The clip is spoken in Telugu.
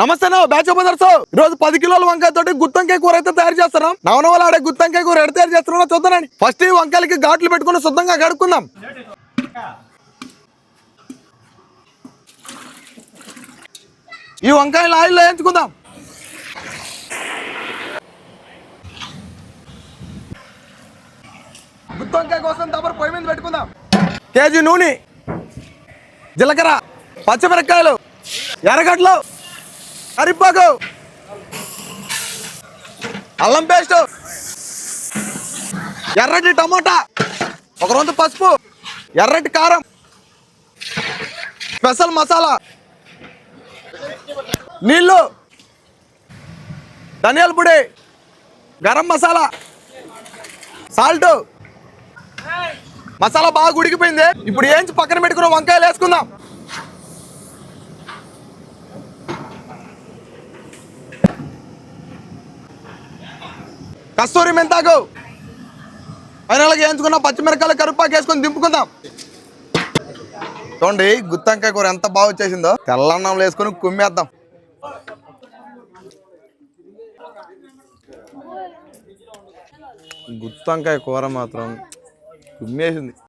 నమస్తే బ్యాచ్ బదర్స్ ఈ రోజు 10 కిలోల వంకాయ తోటి గుత్తంకాయ కూర అయితే తయారు చేస్తున్నాం. నవనవలు ఆడే గుత్తంకాయ కూర ఎడ తయారు చేస్తున్నా చూద్దానండి. ఫస్ట్ ఈ వంకాయలకి ఘాట్లు పెట్టుకుని శుద్ధంగా కడుక్కుందాం. ఈ వంకాయలు ఆయిల్లో వేయించుకుందాం. గుత్తంకాయ కోసం తమరు పొయ్యి మీద పెట్టుకుందాం. కేజీ నూనె, జీలకర్ర, పచ్చిమిరపకాయలు, ఎర్రగడ్డలు, కరివేపాకు, అల్లం పేస్ట్, ఎర్రటి టమోటా, ఒక రొంత పసుపు, ఎర్రటి కారం, స్పెషల్ మసాలా, నీళ్ళు, ధనియాల పొడి, గరం మసాలా, సాల్ట్. మసాలా బాగా ఉడికిపోయింది. ఇప్పుడు ఏంచి పక్కన పెట్టుకున్న వంకాయలు వేసుకుందాం. కస్తూరి మెంతాకు, ఫైనల్గా వేయించుకున్న పచ్చిమిరకాయలు, కరివేపాకు వేసుకొని దింపుకుందాం. చూడండి గుత్తంకాయ కూర ఎంత బాగా వచ్చేసిందో. తెల్లన్నంలో వేసుకొని కుమ్మేద్దాం. గుత్తంకాయ కూర మాత్రం కుమ్మేసింది.